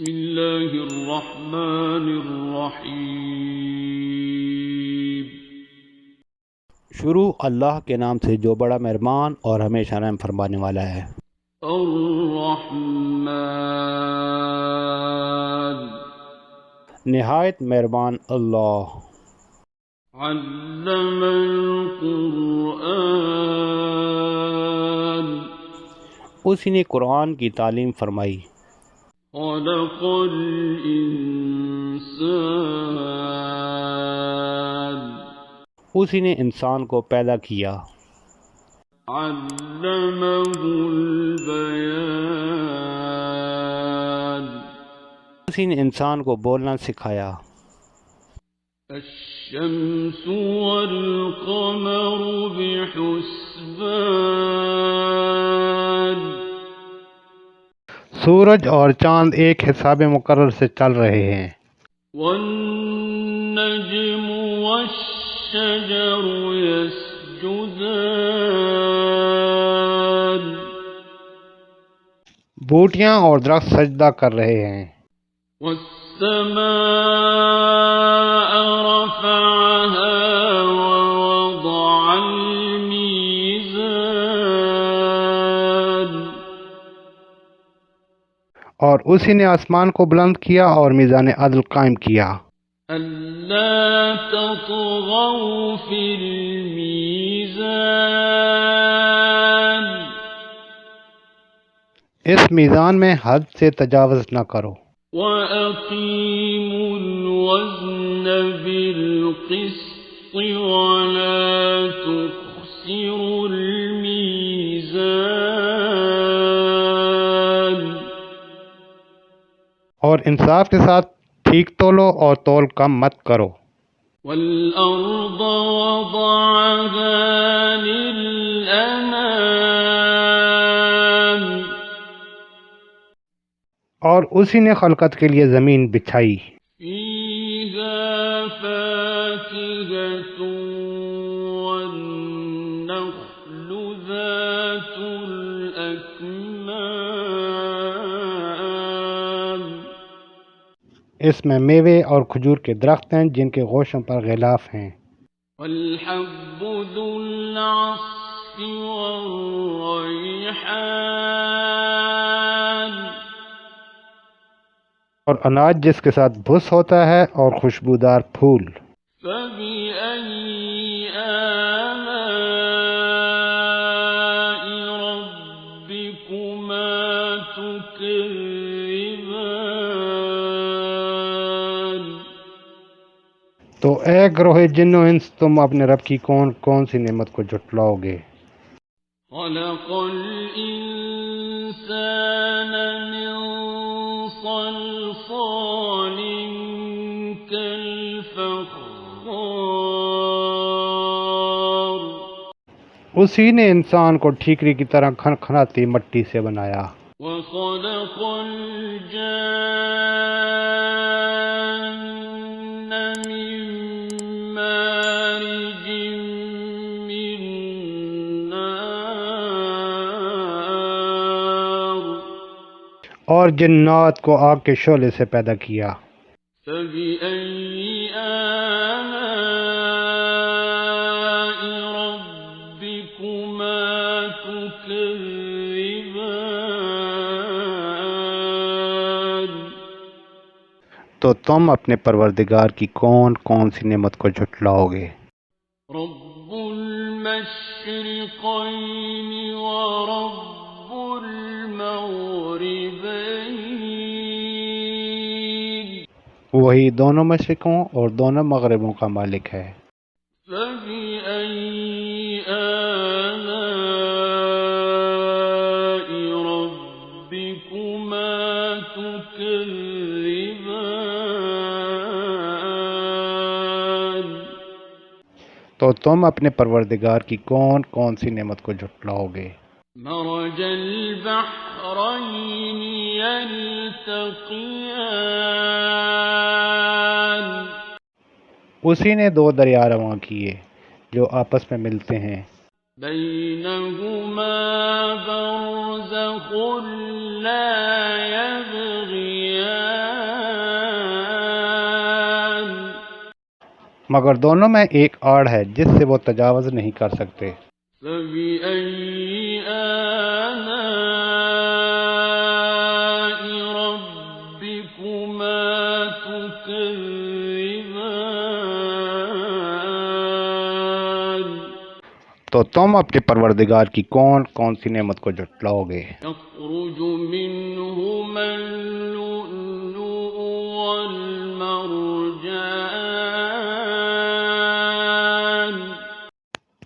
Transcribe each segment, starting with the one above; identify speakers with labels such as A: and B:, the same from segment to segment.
A: بسم اللہ الرحمن الرحیم۔
B: شروع اللہ کے نام سے جو بڑا مہربان اور ہمیشہ رحم فرمانے والا ہے۔
A: الرحمن،
B: نہایت مہربان اللہ۔
A: علم القرآن،
B: اسی نے قرآن کی تعلیم فرمائی۔
A: خلق الانسان،
B: اسی نے انسان کو پیدا کیا۔
A: علمہ البیان،
B: اسی نے انسان کو بولنا سکھایا۔
A: الشمس والقمر بحسبان،
B: سورج اور چاند ایک حساب مقرر سے چل رہے ہیں۔
A: والنجم والشجر يسجدان،
B: بوٹیاں اور درخت سجدہ کر رہے ہیں۔
A: والسماء رفعها ووضع الميزان،
B: اور اسی نے آسمان کو بلند کیا اور میزان عدل قائم کیا۔
A: ألا تطغوا في الميزان،
B: اس میزان میں حد سے تجاوز نہ کرو۔
A: وأقيموا الوزن بالقسط ولا تخسروا الميزان،
B: اور انصاف کے ساتھ ٹھیک تولو اور تول کم مت کرو۔
A: والأرض وضعها للأنام،
B: اور اسی نے خلقت کے لیے زمین بچھائی۔
A: فيها فاكهة والنخل ذات الأكمام،
B: اس میں میوے اور کھجور کے درخت ہیں جن کے گوشوں پر غلاف ہیں۔
A: والحب ذو العصف والريحان،
B: اور اناج جس کے ساتھ بھس ہوتا ہے اور خوشبودار پھول۔
A: فبأي آلاء ربكما تكذبان،
B: تو اے گروہ جن و انس، تم اپنے رب کی کون کون سی نعمت کو جھٹلاؤ گے؟
A: خلق الإنسان من صلصال كالفخار،
B: اسی نے انسان کو ٹھیکری کی طرح کھنکھناتی مٹی سے بنایا۔
A: وخلق الجان من مارج من نار،
B: اور جنات کو آگ کے شعلے سے پیدا کیا۔
A: فبأي آلاء ربكما تكذبان،
B: تو تم اپنے پروردگار کی کون کون سی نعمت کو جھٹلاؤ گے؟
A: رب المشرقين ورب المغربين،
B: وہی دونوں مشرقوں اور دونوں مغربوں کا مالک ہے۔
A: فبأي آلاء ربكما تكذبان،
B: تو تم اپنے پروردگار کی کون کون سی نعمت کو جھٹلاؤ گے؟
A: مرج البحرين يلتقيان،
B: اسی نے دو دریا رواں کیے جو آپس میں ملتے ہیں۔
A: بينهما برزخ لا يبغيان،
B: مگر دونوں میں ایک آڑ ہے جس سے وہ تجاوز نہیں کر سکتے۔
A: فبأي آلاء ربكما تكذبان
B: تو تم اپنے پروردگار کی کون کون سی نعمت کو جھٹلاؤ گے؟
A: يخرج منهما اللؤلؤ والمرجان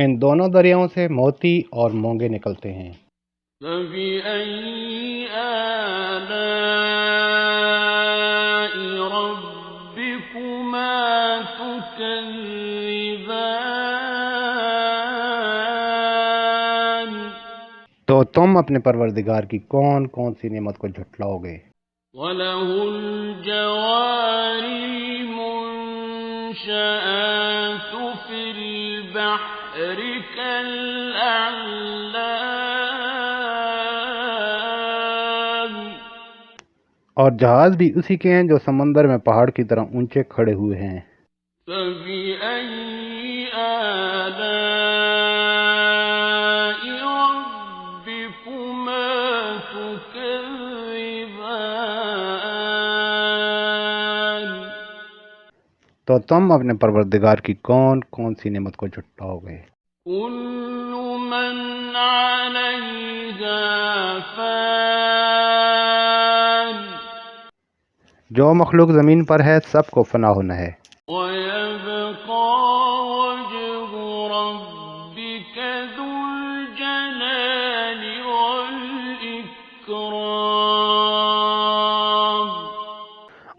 B: ان دونوں دریاؤں سے موتی اور مونگے نکلتے ہیں۔
A: فبأي آلاء ربكما تكذبان
B: تو تم اپنے پروردگار کی کون کون سی نعمت کو جھٹلاؤ گے؟
A: وله الجوار المنشآت في البحر كالأعلام
B: اور جہاز بھی اسی کے ہیں جو سمندر میں پہاڑ کی طرح اونچے کھڑے ہوئے ہیں۔
A: فبأي آلاء ربكما تكذبان
B: تو تم اپنے پروردگار کی کون کون سی نعمت کو جھٹلاؤ گے؟
A: كل من عليها فان
B: جو مخلوق زمین پر ہے سب کو فنا ہونا ہے،
A: ويبقى وجه ربك ذو الجلال والإكرام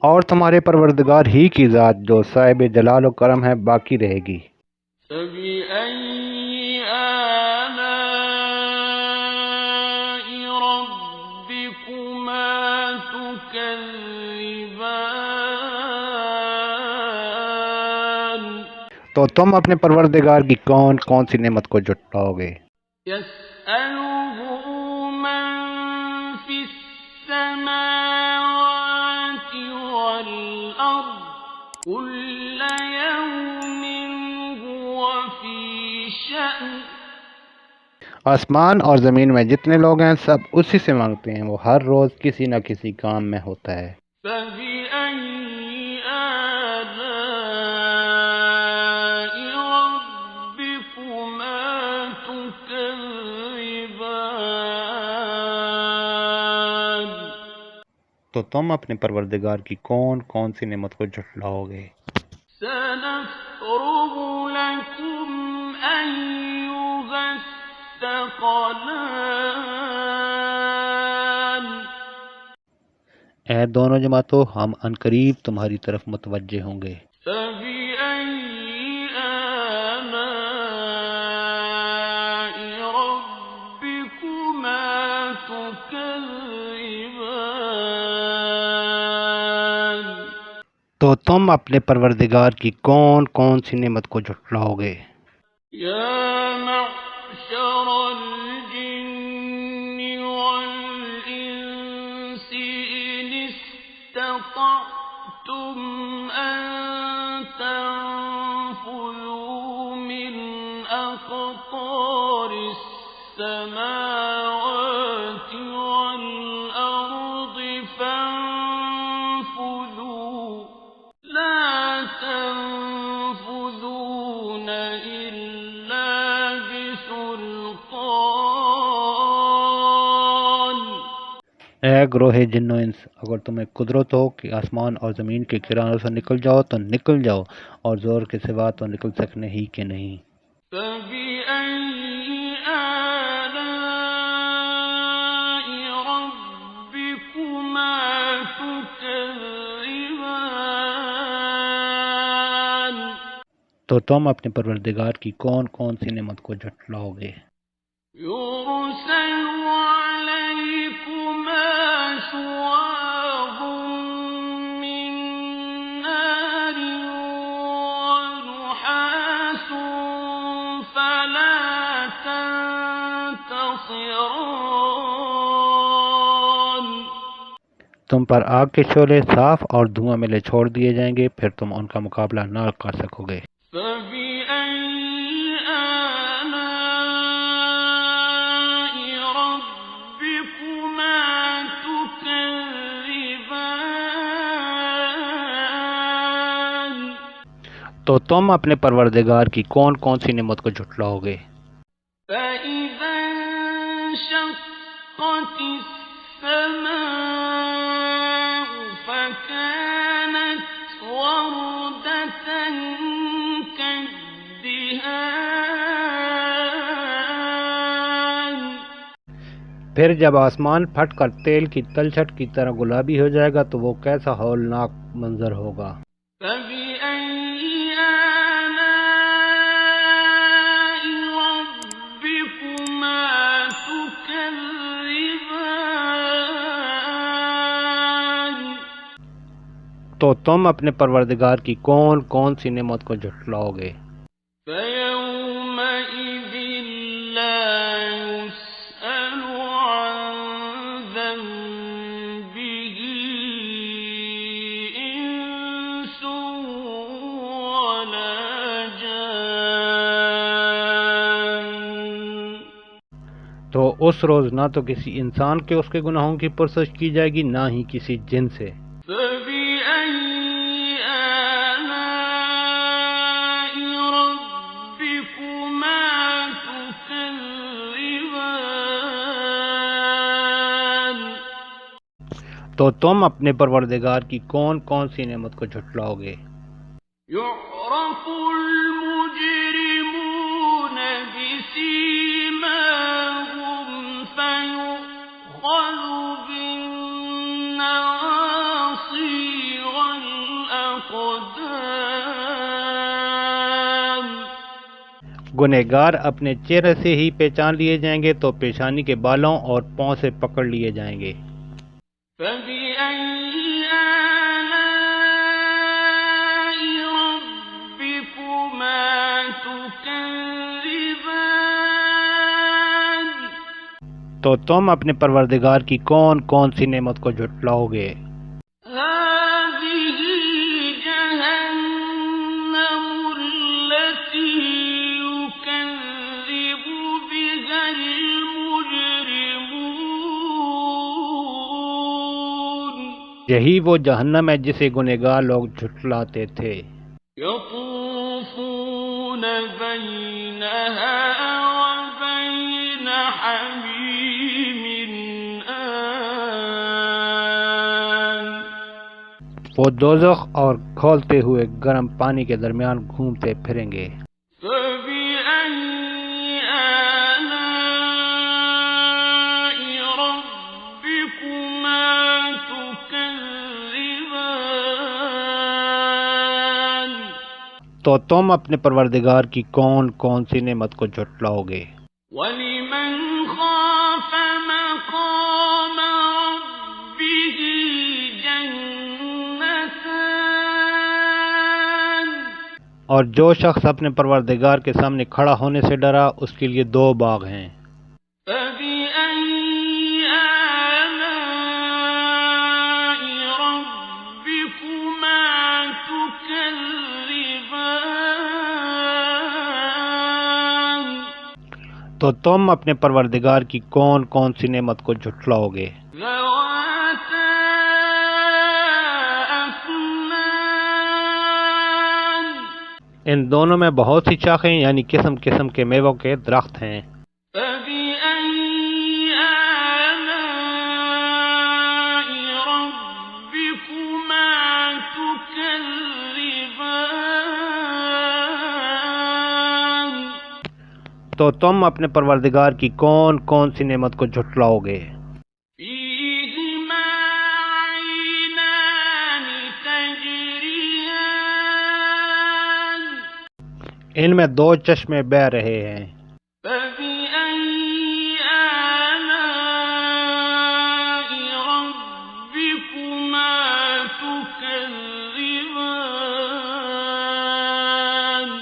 B: اور تمہارے پروردگار ہی کی ذات جو صاحب جلال و کرم ہے باقی رہے گی۔
A: فبأي آلاء ربكما تكذبان
B: تو تم اپنے پروردگار کی کون کون سی نعمت کو جھٹلاؤ گے؟
A: يسأله من في السماوات والأرض كل يوم هو في شأن
B: آسمان اور زمین میں جتنے لوگ ہیں سب اسی سے مانگتے ہیں، وہ ہر روز کسی نہ کسی کام میں ہوتا ہے۔
A: فبأي آلاء ربكما تكذبان
B: تو تم اپنے پروردگار کی کون کون سی نعمت کو جھٹلاؤ گے؟
A: سنفرغ لكم أيها الثقلان
B: اے دونوں جماعتوں، ہم عنقریب تمہاری طرف متوجہ ہوں گے۔
A: فبأي آلاء ربكما تكذبان
B: تو تم اپنے پروردگار کی کون کون سی نعمت کو جھٹلاؤ گے؟
A: يا معشر الجن والإنس إن استطعتم أن تنفذوا من أقطار السماوات والأرض فانفذوا لا تنفذون إلا بسلطان
B: اے گروہ جن و انس، اگر تمہیں قدرت ہو کہ آسمان اور زمین کے کرانوں سے نکل جاؤ تو نکل جاؤ، اور زور کے سوا تو نکل سکنے ہی کے نہیں۔
A: فبأي آلاء ربكما تكذبان
B: تو تم اپنے پروردگار کی کون کون سی نعمت کو جھٹلاؤ گے؟
A: يرسل عليكما شواظ من نار ونحاس فلا تنتصران
B: تم پر آگ کے شعلے صاف اور دھواں ملے چھوڑ دیے جائیں گے، پھر تم ان کا مقابلہ نہ کر سکو گے۔
A: فَبِأَيِّ آلَاءِ رَبِّكُمَا تُكَذِّبَانِ؟
B: تو تم اپنے پروردگار کی کون کون سی نعمت کو جھٹلاؤ گے؟
A: فَإِذَا انشَقَّتِ السَّمَاءُ فَكَانَتْ وَرْدَةً كَالدِّهَانِ۔
B: پھر جب آسمان پھٹ کر تیل کی تلچھٹ کی طرح گلابی ہو جائے گا تو وہ کیسا ہولناک منظر ہوگا۔
A: فَبِأَيِّ آلَاءِ رَبِّكُمَا تُكَذِّبَانِ؟
B: تو تم اپنے پروردگار کی کون کون سی نعمت کو جھٹلاؤ گے؟
A: فَيَوْمَئِذٍ لَا يُسْأَلُ عَن ذَنبِهِ إِنسٌ وَلَا جَانٌّ۔
B: تو اس روز نہ تو کسی انسان کے اس کے گناہوں کی پرسش کی جائے گی، نہ ہی کسی جن سے۔
A: فَبِأَيِّ آلَاءِ رَبِّكُمَا تُكَذِّبَانِ؟
B: تو تم اپنے پروردگار کی کون کون سی نعمت کو جھٹلاؤ گے؟
A: يُعْرَفُ الْمُجْرِمُونَ بِسِيمَاهُمْ فَيُؤْخَذُ بِالنَّوَاصِي وَالْأَقْدَامِ۔
B: گنہگار اپنے چہرے سے ہی پہچان لیے جائیں گے تو پیشانی کے بالوں اور پاؤں سے پکڑ لیے جائیں گے۔
A: فَبِأَيِّ آلَاءِ رَبِّكُمَا تُكَذِّبَانِ؟
B: تو تم اپنے پروردگار کی کون کون سی نعمت کو جھٹلاؤ گے؟
A: هَٰذِهِ جَهَنَّمُ الَّتِي يُكَذِّبُ بِهَا الْمُجْرِمُونَ۔
B: یہی وہ جہنم ہے جسے گنہگار لوگ جھٹلاتے تھے۔
A: يَطُوفُونَ بَيْنَهَا وَبَيْنَ حَمِيمٍ آنٍ۔
B: وہ دوزخ اور کھولتے ہوئے گرم پانی کے درمیان گھومتے پھریں گے۔
A: فَبِأَيِّ آلَاءِ رَبِّكُمَا تُكَذِّبَانِ؟
B: تو تم اپنے پروردگار کی کون کون سی نعمت کو جھٹلاؤ گے؟
A: وَلِمَنْ خَافَ مَقَامَ رَبِّهِ جَنَّتَانِ۔
B: اور جو شخص اپنے پروردگار کے سامنے کھڑا ہونے سے ڈرا اس کے لیے دو باغ ہیں۔
A: فَبِأَيِّ آلَاءِ رَبِّكُمَا تُكَذِّبَانِ؟
B: تو تم اپنے پروردگار کی کون کون سی نعمت کو جھٹلاؤ گے؟
A: ذَوَاتَا أَفْنَانٍ۔
B: ان دونوں میں بہت سی شاخیں یعنی قسم قسم کے میووں کے درخت ہیں۔
A: فَبِأَيِّ آلَاءِ رَبِّكُمَا تُكَذِّبَانِ؟
B: تو تم اپنے پروردگار کی کون کون سی نعمت کو جھٹلاؤ گے؟
A: فِيهِمَا عَيْنَانِ تَجْرِيَانِ۔
B: ان میں دو چشمے بہہ رہے ہیں۔
A: فَبِأَيِّ آلَاءِ رَبِّكُمَا تُكَذِّبَانِ؟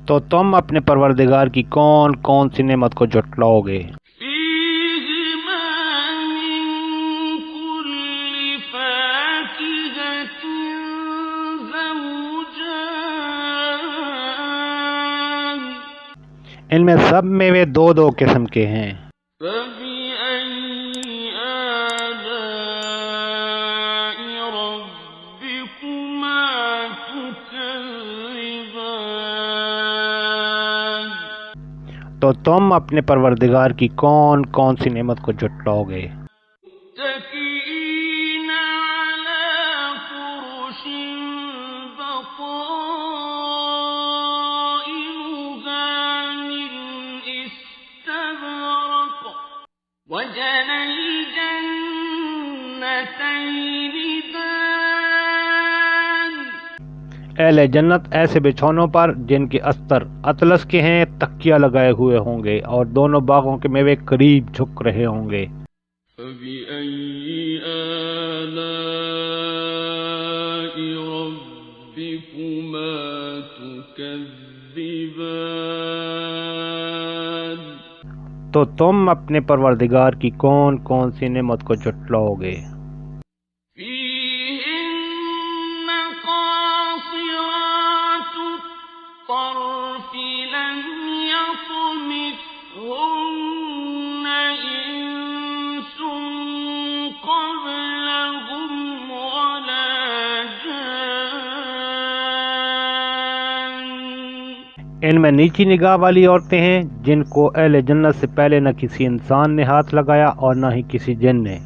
B: تو تم اپنے پروردگار کی کون کون سی نعمت کو جھٹلاؤ گے؟
A: فِيهِمَا مِن كُلِّ
B: ان میں سب میوے دو دو قسم کے ہیں۔
A: فَبِأَيِّ آلَاءِ رَبِّكُمَا تُكَذِّبَانِ؟
B: تو تم اپنے پروردگار کی کون کون سی نعمت کو جھٹلاؤ گے؟
A: متكئين على فرش بطائنها من استبرق وجنى الجنتين دان۔
B: اہل جنت ایسے بچھونوں پر جن کے استر اطلس کے ہیں تکیہ لگائے ہوئے ہوں گے اور دونوں باغوں کے میوے قریب جھک رہے ہوں گے۔
A: فَبِأَيِّ آلَاءِ رَبِّكُمَا تُكَذِّبَانِ؟
B: تو تم اپنے پروردگار کی کون کون سی نعمت کو جھٹلاؤ گے؟
A: فِيهِنَّ قَاصِرَاتُ الطَّرْفِ لَمْ يَطْمِثْهُنَّ إِنسٌ قَبْلَهُمْ وَلَا جَانٌّ۔
B: ان میں نیچی نگاہ والی عورتیں ہیں جن کو اہل جنت سے پہلے نہ کسی انسان نے ہاتھ لگایا اور نہ ہی کسی جن نے۔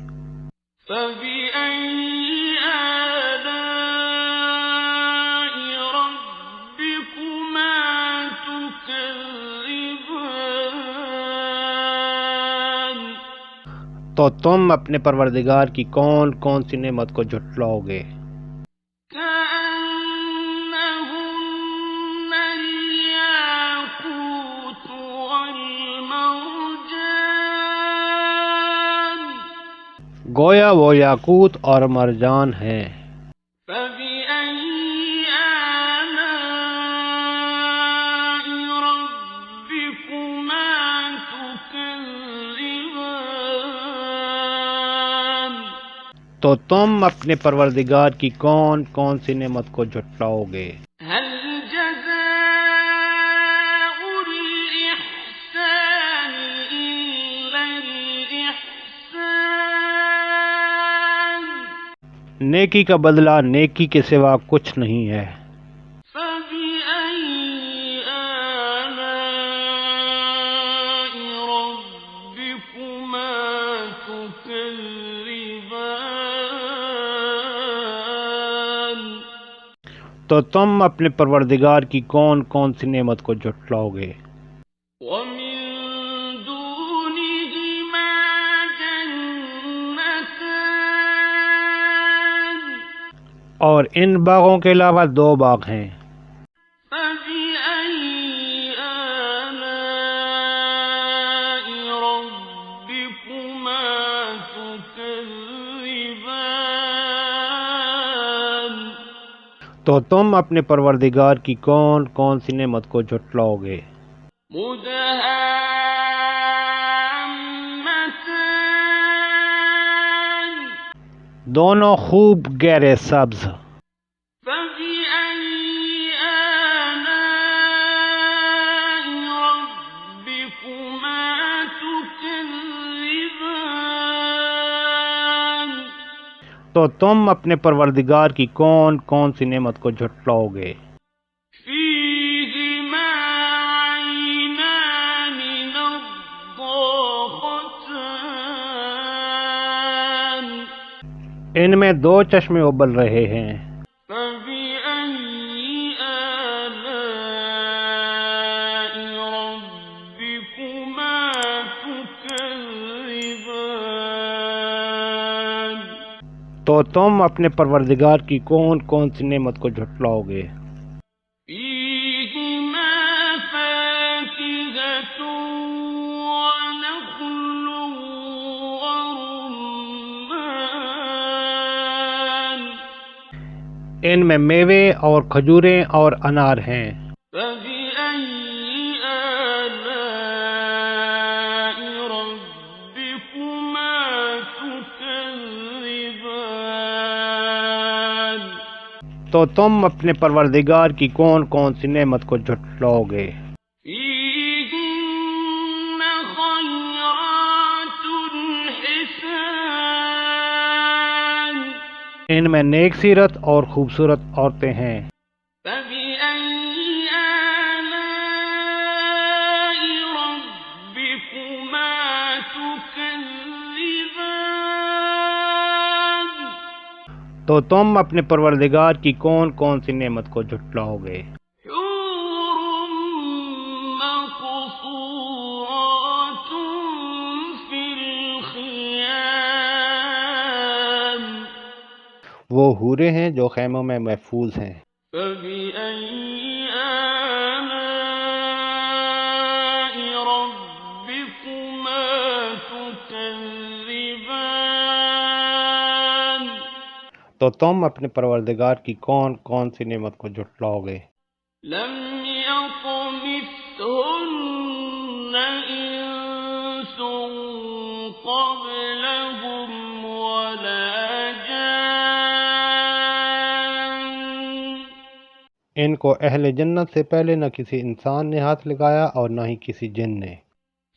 A: فَبِأَيِّ آلَاءِ رَبِّكُمَا تُكَذِّبَانِ؟
B: تو تم اپنے پروردگار کی کون کون سی نعمت کو جھٹلاؤ گے؟
A: كَأَنَّهُنَّ الْيَاقُوتُ وَالْمَرْجَانُ۔
B: گویا وہ یاقوت اور مرجان ہیں۔
A: فَبِأَيِّ آلَاءِ رَبِّكُمَا تُكَذِّبَانِ؟
B: تو تم اپنے پروردگار کی کون کون سی نعمت کو جھٹلاؤ گے؟
A: هَلْ جَزَاءُ الْإِحْسَانِ إِلَّا الْإِحْسَانُ؟
B: نیکی کا بدلہ نیکی کے سوا کچھ نہیں ہے۔
A: فَبِأَيِّ آلَاءِ رَبِّكُمَا تُكَذِّبَانِ؟
B: تو تم اپنے پروردگار کی کون کون سی نعمت کو جھٹلاؤ گے؟
A: وَمِن دُونِهِمَا جَنَّتَانِ؟
B: اور ان باغوں کے علاوہ دو باغ ہیں۔
A: فَبِأَيِّ آلَاءِ رَبِّكُمَا تُكَذِّبَانِ؟
B: تو تم اپنے پروردگار کی کون کون سی نعمت کو جھٹلاؤ گے؟
A: مُدْهَامَّتَانِ؟
B: دونوں خوب گہرے سبز۔
A: فَبِأَيِّ آلَاءِ رَبِّكُمَا تُكَذِّبَانِ؟
B: تو تم اپنے پروردگار کی کون کون سی نعمت کو جھٹلاؤ گے؟
A: فِيهِمَا عَيْنَانِ نَضَّاخَتَانِ؟
B: ان میں دو چشمے ابل رہے ہیں۔
A: فَبِأَيِّ آلَاءِ رَبِّكُمَا تُكَذِّبَانِ؟
B: تو تم اپنے پروردگار کی کون کون سی نعمت کو جھٹلاؤ گے؟
A: فِيهِمَا فَاكِهَةٌ وَنَخْلٌ وَرُمَّانٌ؟
B: ان میں میوے اور کھجوریں اور انار ہیں۔
A: فَبِأَيِّ آلَاءِ رَبِّكُمَا تُكَذِّبَانِ؟
B: تو تم اپنے پروردگار کی کون کون سی نعمت کو جھٹلاؤ گے؟
A: فِيهِنَّ
B: ان میں نیک سیرت اور خوبصورت عورتیں ہیں۔
A: فبأي آلاء ربكما تكذبان
B: تو تم اپنے پروردگار کی کون کون سی نعمت کو جھٹلاؤ گے؟
A: حور مقصورات في الخيام
B: وہ حوریں ہیں جو خیموں میں محفوظ ہیں۔
A: فبأي آلاء ربكما تكذبان
B: تو تم اپنے پروردگار کی کون کون سی نعمت کو جھٹلاؤ گے؟
A: لم يطمثهن إنس قبلهم ولا جان
B: ان کو اہل جنت سے پہلے نہ کسی انسان نے ہاتھ لگایا اور نہ ہی کسی جن نے۔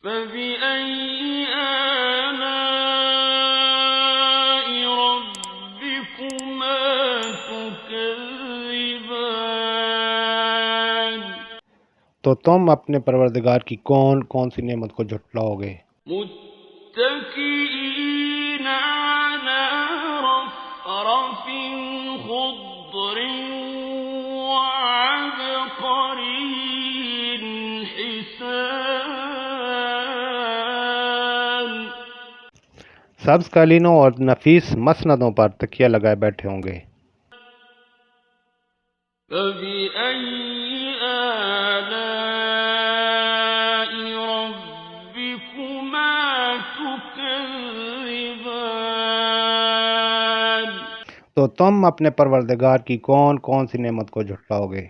A: فبأي آلاء ربكما تكذبان
B: تو تم اپنے پروردگار کی کون کون سی نعمت کو جھٹلاؤ گے؟
A: متكئين على رفرف خضر وعبقري حسان
B: سبز قالینوں اور نفیس مسندوں پر تکیہ لگائے بیٹھے ہوں گے۔
A: فبأي آلاء ربكما تكذبان
B: تو تم اپنے پروردگار کی کون کون سی نعمت کو جھٹلاؤ گے؟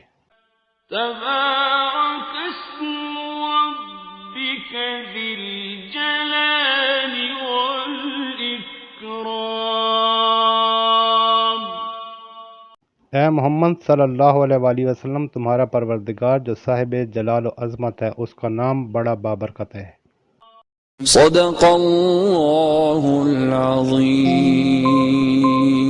A: تبارك اسم ربك ذي الجلال والإكرام
B: اے محمد صلی اللہ علیہ وآلہ وسلم، تمہارا پروردگار جو صاحب جلال و عظمت ہے، اس کا نام بڑا بابرکت ہے۔
C: صدق اللہ العظیم۔